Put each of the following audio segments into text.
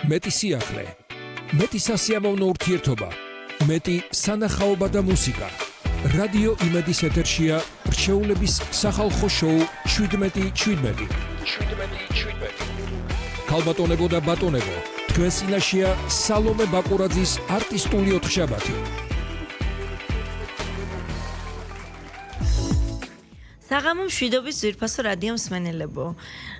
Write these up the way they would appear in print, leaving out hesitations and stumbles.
მეტი სიახლე, მეტი სასიამოვნო ურთიერთობა, მეტი სანახაობა და მუსიკა. რადიო იმედის ეთერშია რჩეულების სახალხო შოუ 17:17. ქალბატონებო და ბატონებო, თქვენ წინაშეა სალომე ბაკურაძის არტისტული ოთხშაბათი. საღამო მშვიდობის ძვირფასო რადიო მსმენელებო.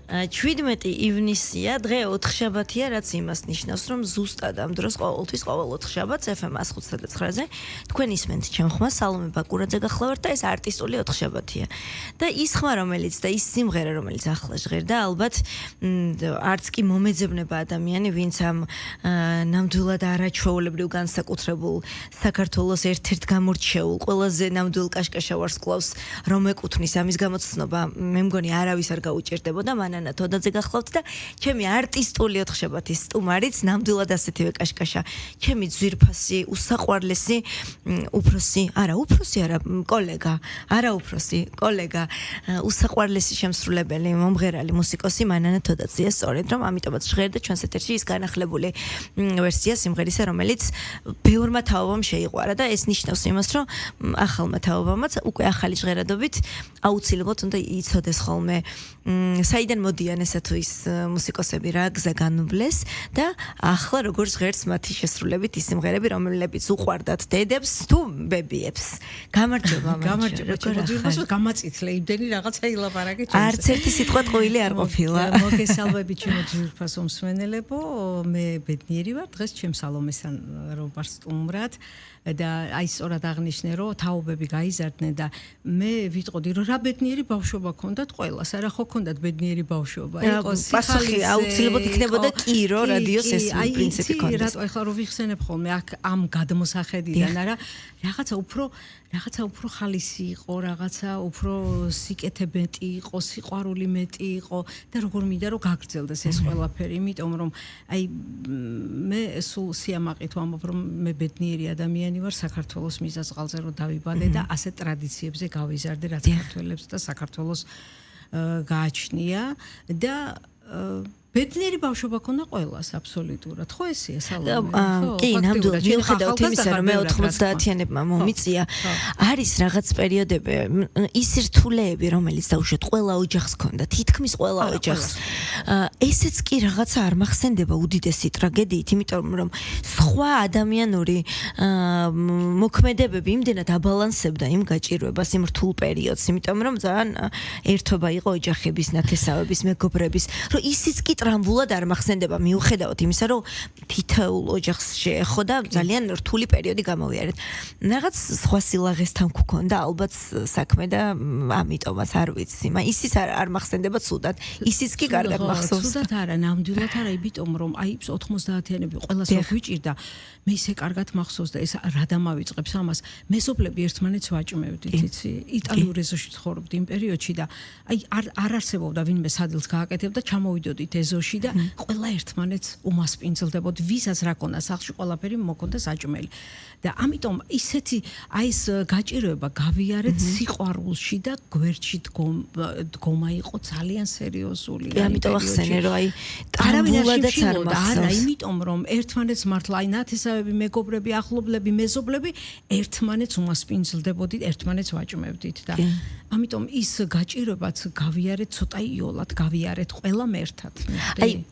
17 ივნისია, დღე ოთხშაბათია, რაც იმას ნიშნავს, რომ ზუსტად ამ დროს ყოველთვის ყოველ ოთხშაბათს FM 105.9-ზე თქვენ ისმენთ ჩემ ხმას სალომე ბაკურაძე გახლავართ და ეს არტისტული ოთხშაბათია. და ის ხმა, რომელიც და ის სიმღერა, რომელიც ახლა ჟღერდა, ალბათ არც კი მომეძებნება ადამიანი, ვინც ამ ნამდვილად არაჩვეულებრივ განსაკუთრებულ საქართველოს ერთ-ერთ გამორჩეულ, ყველაზე ნამდვილ კაშკაშავარს კლავს, რომ ეკუთვნის ამის გამოცნობა, მე მგონი არავის არ გაუჭირდებოდა, მანანა თოდაძე გახლავთ და ჩემი არტისტული ოთხშაბათის სტუმარიც ნამდვილად ასეთივე კაშკაშა, ჩემი ძვირფასი, უსაყვარლესი, კოლეგა, უსაყვარლესი შემსრულებელი, მომღერალი, მუსიკოსი მანანა თოდაძეა, სწორედ რომ ამიტომაც ჟღერდა ჩვენს ეთერში ის განახლებული ვერსია სიმღერისა, რომელიც ბევრმა თაობამ შეიყვარა და ეს ნიშნავს იმას, რომ ახალმა თაობამაც უკვე ახალი ჟღერადობით აუცილებლად უნდა იცოდეს ხოლმე საიდან მოდიან ესა თუ ის მუსიკოსები რა გზა განვლეს და ახლა როგორ ჟღერს მათი შესრულებით ის სიმღერები, რომლებიც უყვარდათ დედებს თუ ბებიებს. გამარჯობა. გამაწითლე იმდენი რაღაცა ილაპარაკე ჩვენს. არც ერთი სიტყვა ტყუილი არ ყოფილა. მოგესალმებით ჩემო ძვირფასო მსმენელებო, მე ბედნიერი ვარ, დღეს ჩემ სალომესთან რომ ვარ სტუმრად. და აი სწორად აღნიშნე რომ თაობები გაიზარდნენ და მე ვიტყოდი რომ რა ბედნიერი ბავშვობა ქონდათ ყველას, არა ხო ქონდათ ბედნიერი ბავშვობა, იყო პასუხი აუცილებლად იქნებოდა კი რო რადიოს ეს პრინციპი ქონდეს. რატო ახლა რო ვიხსენებ ხოლმე აქ ამ გადმოსახედიდან, არა რაღაცა უფრო ხალისი იყო, რაღაცა უფრო სიკეთე მეტი იყო, სიყვარული მეტი იყო და როგორ მინდა რომ გაგრძელდეს ეს ყველაფერი, იმიტომ რომ აი მე სულ სიამაყით ვამბობ რომ მე ბედნიერი ადამიანი ვარ საქართველოს მიზეზღალზე რომ დავიბადე და ასე ტრადიციებზე გავიზარდე რაც ქართველებს და საქართველოს გააჩნია და ბედნიერი ბავშვობა ქონდა ყველას აბსოლუტურად. ხო ესეა სალომე? კი, ნამდვილად მიუხედავად იმისა, რომ მე 90-იანებმა მომიწია, არის რაღაც პერიოდები, ის რთულეები, რომელიც დაუშვათ ყველა ოჯახს ქონდა, თითქმის ყველა ოჯახს. ესეც კი რაღაცა არ მახსენდება უდიდესი ტრაგედიით, იმიტომ რომ სხვა ადამიანური მოქმედებები იმდენად აბალანსებდა იმ გაჭირვებას, იმ რთულ პერიოდს, იმიტომ რომ ძალიან ერთობა იყო ოჯახების, ნათესავების, მეგობრების, რომ ისიც კი ტრამბულად არ მახსენდება მიუხედავად იმისა, რომ თითოეულ ოჯახს შეეხო და ძალიან რთული პერიოდი გამოვიარეთ. რაღაც სხვა სილაღესთან გქონდა ალბათ საქმე და ამიტომაც არ ვიცი. ისიც არ მახსენდება ცუდად. ისიც კი კარგად მახსოვს. ცუდად არა, ნამდვილად არა, იმიტომ რომ აი 90-იანები ყველას რო გვიჭირდა, მე ისე კარგად მახსოვს და ეს რა დამავიწყებს ამას. მეზობლები ერთმანეთს ვაჭმევდით, იცი? იტალიურ ეზოში ცხოვრობდი იმ პერიოდში და აი არ არსებობდა ვინმე სადილს გააკეთებდა, ჩამოვიდოდით ეზოში და ყველა ერთმანეთს უმასპინძლდებოდ, ვისაც რა ქონდა სახლში ყველაფერი მოკონდა საჭმელი. და ამიტომ ისეთი აი ეს გაჭირვება გავიარეთ სიყვარულში და გვერდში დგომა იყო ძალიან სერიოზული. ამიტომ ახსენე რომ აი ტრავულადაც არ მახსოვს. არა, იმიტომ რომ ერთმანეთს მართლა აი ნათესავები, მეგობრები, ახლობლები, მეზობლები ერთმანეთს უმასპინძლდებოდით, ერთმანეთს ვაჭმევდით და ამიტომ ის გაჭირვებაც გავიარეთ ცოტა იოლად, გავიარეთ ყველამ ერთად.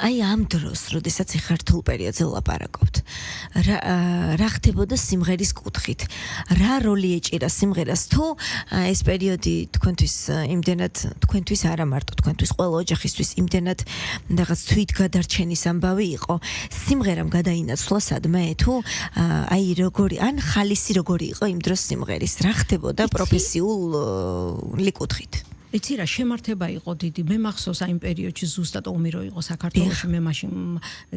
აი ამ დროს, როდესაც ეხართულ პერიოდზე ვლაპარაკობთ, რა ხდებოდა სიმღერის კუთხით? რა როლი ეჭირა სიმღერას თუ ეს პერიოდი თქვენთვის არა მარტო თქვენთვის ყველა ოჯახისთვის იმდენად რაღაც თვითგადარჩენის ამბავი იყო, სიმღერამ გადაინაცვლა სადმე თუ აი როგორი ან ხალისი როგორი იყო იმ დროს სიმღერის? რა ხდებოდა პროფესიული კუთხით? იცი რა შემართება იყო დიდი. მე მახსოვს აი იმ პერიოდში ზუსტად ომი რო იყო საქართველოში, მე მაშინ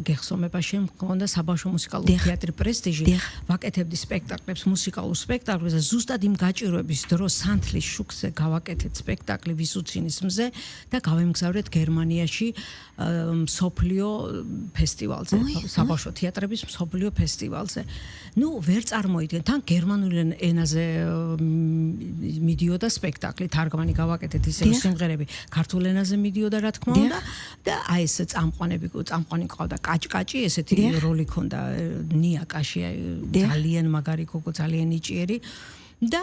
გეხსოვნება შემქონდა საბავშვო მუსიკალური თეატრი პრესტიჟი, ვაკეთებდი სპექტაკლებს, მუსიკალურ სპექტაკლებს და ზუსტად იმ გაჭირვების დროს სანთლის შუქზე გავაკეთეთ სპექტაკლი ვისუცინის მზე და გავემგზავრეთ გერმანიაში მსოფლიო ფესტივალზე, საბავშვო თეატრების მსოფლიო ფესტივალზე. ნუ ვერ წარმოიდგენ, თან გერმანულ ენაზე მიდიოდა სპექტაკლი, თარგმანი გავაკეთეთ ისე სიმღერები, ქართულ ენაზე მიდიოდა რა თქმა უნდა და აი ეს წამყვანი ყავდა კაჭკაჭი, ესეთი როლი ქონდა ნია კაში, ძალიან მაგარი გოგო, ძალიან ნიჭიერი და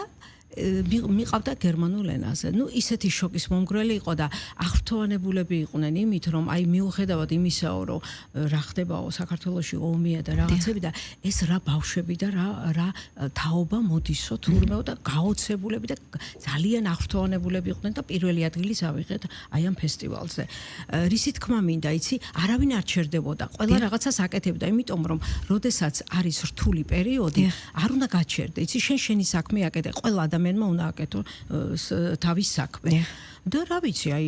მიყავდა გერმანულ ენაზე. ნუ ისეთი შოკის მომგვრელი იყო და აღფრთოვანებულები იყვნენ იმით, რომ აი მიუხედავად იმისაო, რომ რა ხდებაო საქართველოში ომია და რაღაცები და ეს რა ბავშვები და რა თაობა მოდისო თურმეო და გაოცებულები და ძალიან აღფრთოვანებულები იყვნენ და პირველი ადგილიც ავიღეთ აი ამ ფესტივალზე. რისი თქმა მინდა, იცი, არავინ არ ჩერდებოდა. ყველა რაღაცას აკეთებდა, იმიტომ რომ როდესაც არის რთული პერიოდი, არ უნდა გაჩერდე. იცი, შენი საქმე აკეთე, ყველა ადამიანმა უნდა აკეთო თავის საქმე. და რა ვიცი, აი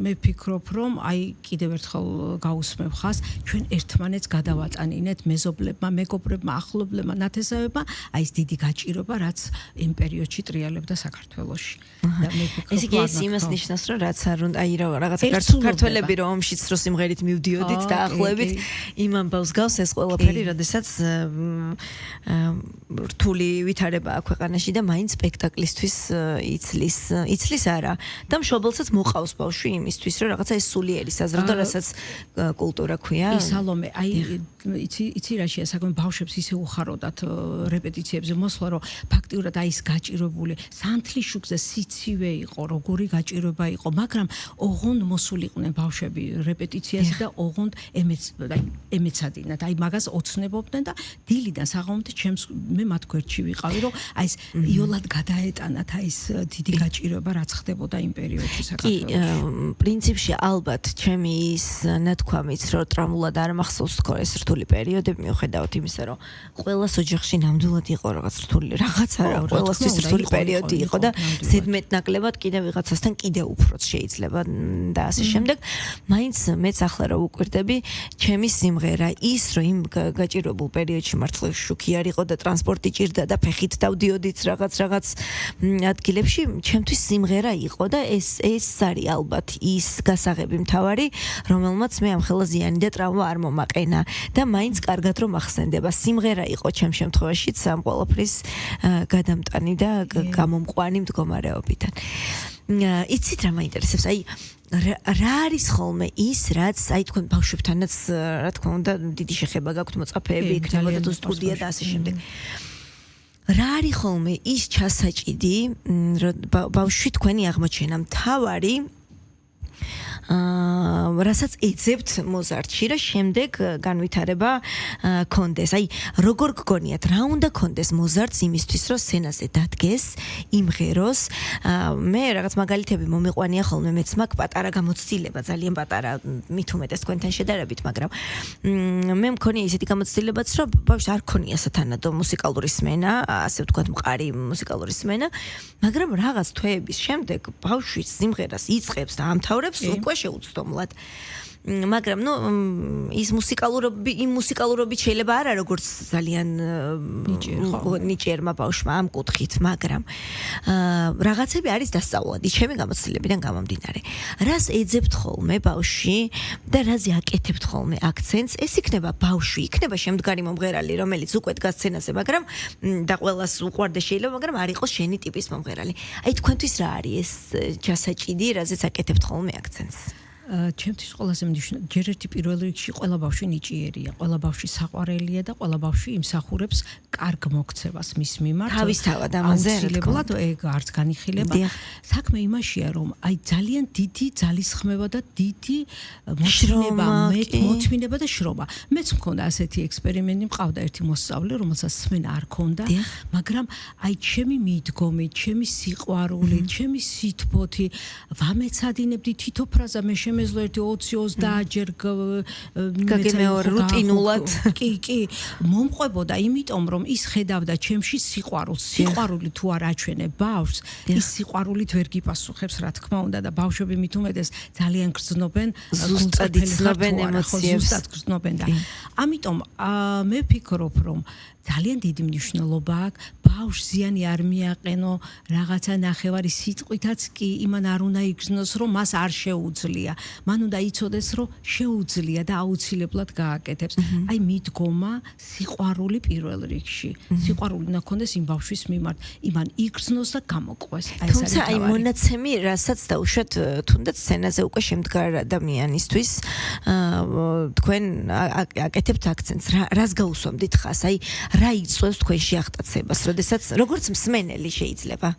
მე ვფიქრობ, რომ აი კიდევ ერთხელ გაუსმევ ხას, ჩვენ ერთმანეთს გადავატანინეთ მეზობლებმა, მეგობრებმა, ახლობლებმა, ნათესავებმა, აი ეს დიდი გაჭირობა, რაც იმ პერიოდში ტრიალებდა საქართველოში. და მე ვფიქრობ, ესე იგი ეს იმას ნიშნავს, რომ რაც არ უნდა, აი რაღაცა ქართველები რომ ომშიც რო სიმღერით მივდიოდით და ახლებით, იმ ამბავს გავს ეს ყველაფერი, როდესაც რთული ვითარება აქვს ქვეყანაში და მაინც სპექტაკლისთვის იცლის არა. და მშობელსაც მოყავს ბავშვი იმისთვის, რომ რაღაცა ეს სულიერი საზრდო, რასაც კულტურა ქვია. სალომე, აი იცი რაშია საქმე, ბავშვებს ისე უხაროდათ რეპეტიციებზე მოსვლა, რომ ფაქტიურად აი ეს გაჭირებული სანთლიშუქზე სიცივე იყო, როგორი გაჭირება იყო, მაგრამ ოღონდ მოსულიყვნენ ბავშვები რეპეტიციაზე და ოღონდ ემეცადინათ. აი მაგას ოცნებობდნენ და დილიდან საღამომდე მე მათ გვერდში ვიყავი, რომ აი ეს იოლად გადაეტანათ აი ეს დიდი გაჭირება, რაც ხდებოდა იმ პერიოდში საქართველოში. კი, პრინციპში ალბათ ჩემი ის ნათქვამიც, რომ ტრამულად არ მახსოვს თქო ეს რთული პერიოდები, მიუხედავად იმისა, რომ ყველას ოჯახში ნამდვილად იყო რაღაც რთული რაღაცა, ყველასთვის რთული პერიოდი იყო და ზედმეტნაკლებად კიდე ვიღაცასთან კიდე უფროც შეიძლება და ასე შემდეგ. მაინც მეც ახლა რომ უკვირდები, ჩემი სიმღერა ის, რომ იმ გაჭირებულ პერიოდში მართლა შუქი არ იყო და ტრანსპორტი ჭირდა და ფეხით დავდიოდით რაღაც ადგილებში, ჩემთვის სიმღერა იყო და ეს არის ალბათ ის გასაღები მთავარი, რომელმაც მე ამხელა ზიანი და ტრავმა არ მომაყენა და მაინც კარგად რომ ახსენდება. სიმღერა იყო ჩემ შემთხვევაშიც ამ ყველაფრის გადამტანი და გამომყვანი მდგომარეობიდან. იცით რა მაინტერესებს? აი რა არის ხოლმე ის, რაც აი თქვენ ბავშვებთანაც რა თქმა უნდა დიდი შეხება გაქვთ, მოწაფეები იქნებოდა თუ სტუდია და ასე შემდეგ. რა არის ხოლმე ის ჩასაჭიდი, ბავშვი თქვენი აღმოჩენა მთავარი, რასაც ეძებთ მოზარტში და შემდეგ განვითარება კონდეს. აი, როგორ გგონიათ, რა უნდა კონდეს მოზარტს იმისთვის, რომ სცენაზე დადგეს, იმღეროს. მე რაღაც მაგალითები მომიყვანია ხოლმე, მეც მაქვს პატარა გამოცდილება, ძალიან პატარა, მით უმეტეს თქვენთან შედარებით, მაგრამ მე მქონია ისეთი გამოცდილებაც, რომ ბავშვს არ ქონია სათანადო მუსიკალური სმენა, ასე ვთქვათ, მყარი მუსიკალური სმენა, მაგრამ რაღაც თვეების შემდეგ ბავშვი სიმღერას იწყებს და ამთავრებს უკვე შეუცდომლად. მაგრამ ნუ ის მუსიკალურობით შეიძლება არა როგორც ძალიან ნიჭიერმა ბავშვმა ამ კუთხით, მაგრამ რაღაცები არის დასწავლადი ჩემი გამოცდილებიდან გამომდინარე. რას ეძებთ ხოლმე ბავშვი და რაზე აკეთებთ ხოლმე აქცენტს, ეს იქნება ბავშვი, იქნება შემდგარი მომღერალი, რომელიც უკვე დგას სცენაზე, მაგრამ და ყველას უყვარდეს შეიძლება, მაგრამ არ იყოს შენი ტიპის მომღერალი. აი თქვენთვის რა არის ეს ჩასაჭიდი, რაზეც აკეთებთ ხოლმე აქცენტს? ჩემთვის ყველაზე მნიშვნელოვანი ჯერ ერთი პირველ რიგში ყველა ბავშვი ნიჭიერია, ყველა ბავშვი საყვარელია და ყველა ბავშვი იმსახურებს კარგ მოქცევას მის მიმართ. თავისთავად ამაზე აუცილებლად ეგ არც განიხილება. საქმე იმაშია, რომ აი ძალიან დიდი ძალისხმევა და დიდი მოთმინება და შრომა. მეც მქონდა ასეთი ექსპერიმენტი, მყავდა ერთი მოსწავლე, რომელსაც სმენა არ ქონდა, მაგრამ აი ჩემი მიდგომით, ჩემი სიყვარულით, ჩემი სითბოთი ვამეცადინებდი თითო ფრაზა მე შემეძლო ერთი 20-30 ჯერ გაგემეორე რუტინულად. კი, მომყვებოდა, იმიტომ რომ ის ხედავდა ჩემში სიყვარულს. სიყვარული თუ არ აჩვენე ბავშვს, ის სიყვარულით ვერ გიპასუხებს, რა თქმა უნდა და ბავშვები მით უმეტეს ძალიან გრძნობენ, ზუსტად იცნობენ ემოციებს. ზუსტად გრძნობენ და ამიტომ მე ვფიქრობ, რომ ძალიან დიდი მნიშვნელობა აქვს. ბავშვს ზიანი არ მიაყენო, რაღაცა ნახევარი სიტყვითაც კი იმან არ უნდა იგრძნოს, რომ მას არ შეუძლია. მან უნდა იცოდეს, რომ შეუძლია და აუცილებლად გააკეთებს. აი მიდგომა, სიყვარული პირველ რიგში. სიყვარული უნდა ქონდეს იმ ბავშვის მიმართ, იმან იგრძნოს და გამოყვეს. თუმცა აი მონაცემი, რასაც დაუშვათ თუნდაც სცენაზე უკვე შემდგარ ადამიანისთვის, თქვენ აკეთებთ აქცენტს, რას გაუსვამდით ხას? აი რა იწვევს თქვენში აღტაცებას, როდესაც როგორც მსმენელი შეიძლება?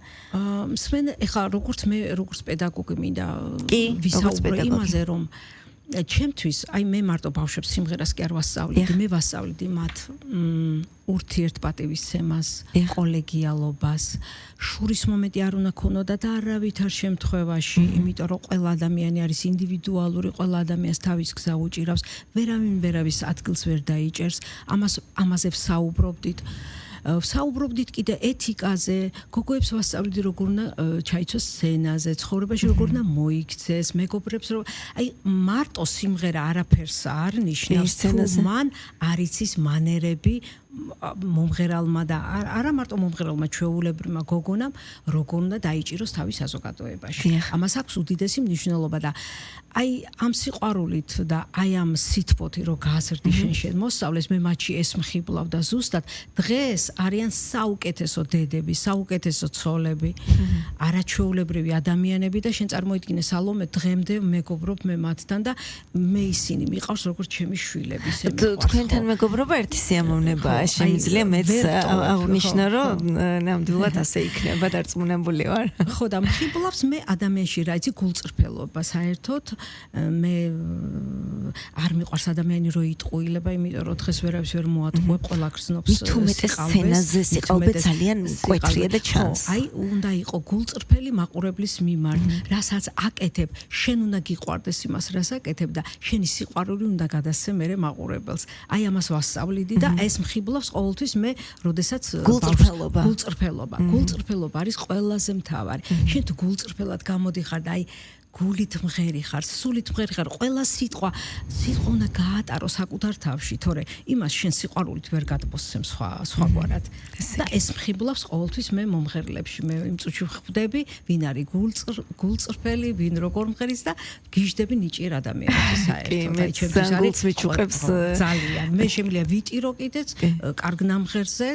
ეხლა როგორც პედაგოგი მინდა კი, ვისაუბრო იმაზე, რომ ჩემთვის, აი მე მარტო ბავშვებს სიმღერას კი არ ვასწავლიდი, მე ვასწავლიდი მათ ურთიერთპატივისცემას, კოლეგიალობას, შურის მომენტი არ უნდა ქონოდა და არავითარ შემთხვევაში, იმიტომ რომ ყველა ადამიანი არის ინდივიდუალური, ყველა ადამიანს თავის გზა უჭირავს, ვერავის ადგილს ვერ დაიჭერს, ამაზე ვსაუბრობდით. ვსაუბრობდით კიდე ეთიკაზე, გოგოებს ვასწავლდი როგორ უნდა ჩაიცვას სცენაზე, ცხოვრებაში როგორ უნდა მოიქცეს, მეგობრებს რომ აი მარტო სიმღერა არაფერს არ ნიშნავს, თუ მან არ იცის მანერები მომღერალმა და არა მარტო მომღერალმა, ჩვეულებრივმა გოგონამ როგორ უნდა დაიჭიროს თავის საზოგადოებაში. ამას აქვს უდიდესი მნიშვნელობა და აი ამ სიყვარულით და აი ამ სითბოთი რო გააზრდი შენ მოსწავლეს, მე მათში ეს მხიბლავ და ზუსტად დღეს არიან საუკეთესო დედები, საუკეთესო ცოლები, არაჩვეულებრივი ადამიანები და შენ წარმოიდგინე სალომე დღემდე მეგობრობ მე მათთან და მე ისინი მიყავს როგორც ჩემი შვილები. თქვენთან მეგობრობა ერთი სიამოვნებაა. შემიძლია მეც აღნიშნო, რომ ნამდვილად ასე იქნება, დარწმუნებული ვარ. ხო და მხიბლავს მე ადამიანში რა იცი გულწრფელობა საერთოდ მე არ მიყვარს ადამიანი რო იტყუილება, იმიტომ რომ დღეს ვერავის ვერ მოატყუებ, ყველა გრძნობს სცენაზე სიყალბე ძალიან მკვეთრია და ჩანს. აი უნდა იყო გულწრფელი მაყურებლის მიმართ, რასაც აკეთებ, შენ უნდა გიყვარდეს იმას, რას აკეთებ და შენი სიყვარული უნდა გადასცე მერე მაყურებელს. აი ამას ვასწავლიდი და ეს მხიბლავს ყოველთვის მე, როდესაც გულწრფელობა არის ყველაზე მთავარი. შენ თუ გულწრფელად გამოდიხარ და აი გულით მღერი ხარ, სულით მღერი ხარ, ყველა სიტყვა უნდა გაატარო საკუთარ თავში, თორე იმას შენ სიყვარულით ვერ გადმოსცემ სხვაგვარად. და ეს მხიბლავს ყოველთვის მე მომღერლებში, მე იმ წუთში ხვდები, ვინ არის გულწრფელი, ვინ როგორ მღერის და გიждები ნიჭიერ ადამიანებს საერთოდ. აი ჩემთვის არის მიჩუყებს ძალიან. მე შემიძლია ვიტირო კიდეც კარგ ნამღერზე,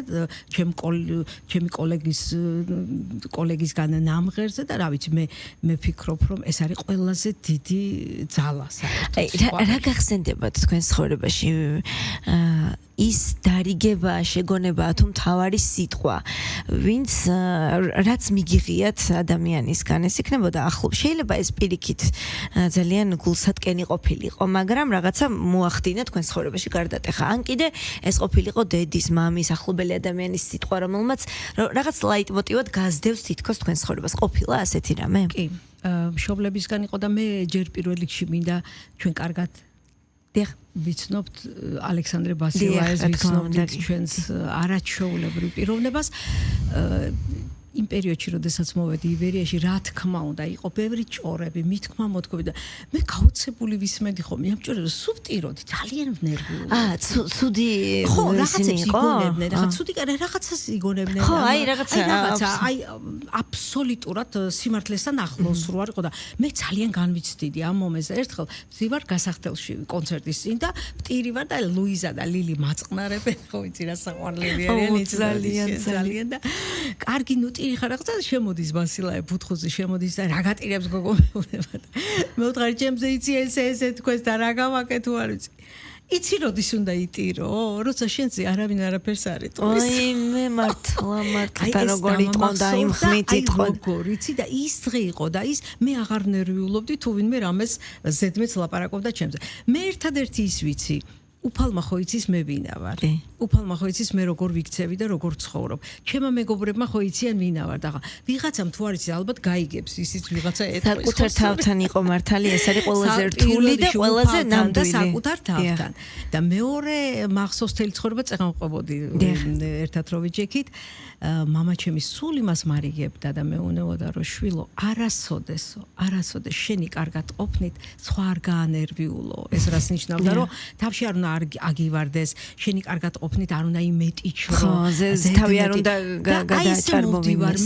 ჩემი კოლეგისგან ნამღერზე და რა ვიცი, მე ვფიქრობ, რომ ეს ყველაზე დიდი ძალა საერთოდ. რა გახსენდებათ თქვენ ცხოვრებაში? ის დარიგება, შეგონება თუ მთავარი სიტყვა, ვინც რაც მიგიღიათ ადამიანისგან, ეს იქნებოდა ახლობ. შეიძლება ეს პირიქით ძალიან გულსატკენი ყოფილიყო, მაგრამ რაღაცა მოახდინა თქვენ ცხოვრებაში გარდატეხა. ან კიდე ეს ყოფილიყო დედის, მამის, ახლობელი ადამიანის სიტყვა, რომელმაც რაღაც ლაიტმოტივად გაზდევს თითქოს თქვენ ცხოვრებას. ყოფილა ასეთი რამე? კი. მშობლებისგან იყო და მე ჯერ პირველ რიგში მინდა ჩვენ კარგად ვიცნობთ ალექსანდრე ბასილაეს, ვიცნობთ ჩვენს არაჩვეულებრივ პიროვნებას. იმ პერიოდში, როდესაც მოვედი იბერიაში, რა თქმა უნდა, იყო ბევრი ჭორები, მithქმა მოთქვები და მე გაოცებული ვისმენდი ხოლმე ამ ჭორებს, სუბტიროდი, ძალიან ვნერვიულობდი. ცუდი ხო, რაღაცებს იგონებდნენ, რაღაცას იგონებდნენ. ხო, აი რაღაცა, აი აბსოლუტურად სიმართლესთან ახლოს რო არისო და მე ძალიან განვიცდიდი ამ მომენტზე. ერთხელ ვზივარ გასახდელში კონცერტის წინ და ვტირი ვარ და ლუიზა და ლილი მაწყნარებენ, ხო ვიცი რა საყვარლები არიან, ძალიან და კარგი ნუტირი ხარ რაღაცა შემოდის ბასილაე ფუთხუზი შემოდის და რა გატირებს გოგო მეუბნება და მე ვთქვი ჩემზე იცი ესე თქვენს და რა გავაკეთე თუ არ ვიცი იცი როდის უნდა იტირო როცა შენზე არავინ არაფერს არ იტყვის ой მე მართლა და როგორ იტყო და იმ ხმით იტყო როგორ იცი და ის დღე იყო და ის მე აღარ ნერვიულობდი თუ ვინმე რამეს ზედმეც ლაპარაკობდა ჩემზე მე ერთადერთი ის ვიცი უფალმა ხო იცის მე ვინა ვარ. უფალმა ხო იცის მე როგორ ვიქცევი და როგორ ცხოვრობ. ჩემმა მეგობრებმა ხო იციან ვინა ვარ და ვიღაცამ თუ არ იცის ალბათ გაიგებს ისიც ვიღაცა ეთქვის. საკუთარ თავთან იყო მართალი ეს არის ყველაზე რთული და ყველაზე ნამდვილი. საკუთარ თავთან. და მეორე მახსოვს თელი ცხოვრება წეღანყვებოდი ერთად რო ვიჯექით. მამა ჩემი სულ იმას მარიგებდა და მეუნეოდა რომ შვილო არასოდეს შენი კარგად ყოფნით სხვა არ გაანერვიულო. ეს რას ნიშნავდა რომ თავში არ უნდა აგივარდეს, შენი კარგად ყოფნით არ უნდა იმეტიჩრო. ხო, თავი არ უნდა გადააჭარბო.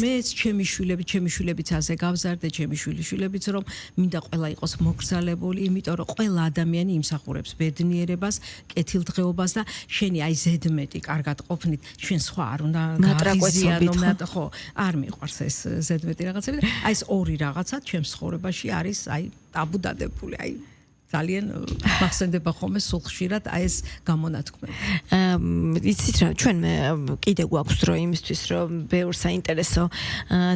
მეც ჩემი შვილებიც ასე გავზარდე, ჩემი შვილიშვილებიც რომ მინდა ყველა იყოს მოგზალებული, იმიტომ რომ ყველა ადამიანი იმსახურებს ბედნიერებას, კეთილდღეობას და შენი აი ზედმეტი კარგად ყოფნით, ჩვენ სხვა არ უნდა გაღიზიანო, ხო, არ მიყვარს ეს ზედმეტი რაღაცები და აი ეს ორი რაღაცა ჩემს ცხოვრებაში არის აი ტაბუ დადებული, აი ძალიან მახსენდება ხოლმე სულ ხშირად აი ეს გამონათქმები. იცით რა, ჩვენ კიდე გვაქვს დრო იმისთვის, რომ ბევრ საინტერესო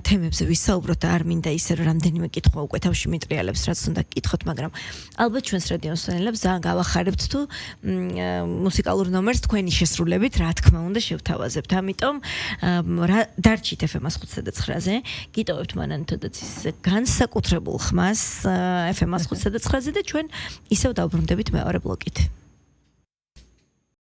თემებზე ვისაუბროთ და არ მინდა ისე რომ რამდენიმე კითხვა უკვე თავში მიტრიალებს, რაც უნდა გკითხოთ, მაგრამ ალბათ ჩვენს რადიო მსმენელებს ძალიან გავახარებთ თუ მუსიკალურ ნომერს თქვენი შესრულებით, რა თქმა უნდა, შევთავაზებთ. ამიტომ დარჩით FM 105.9-ზე, გიტოვებთ მანან თოდაცის განსაკუთრებულ ხმას FM 105.9-ზე და ჩვენ ისევ დავბრუნდებით მეორე ბლოკით.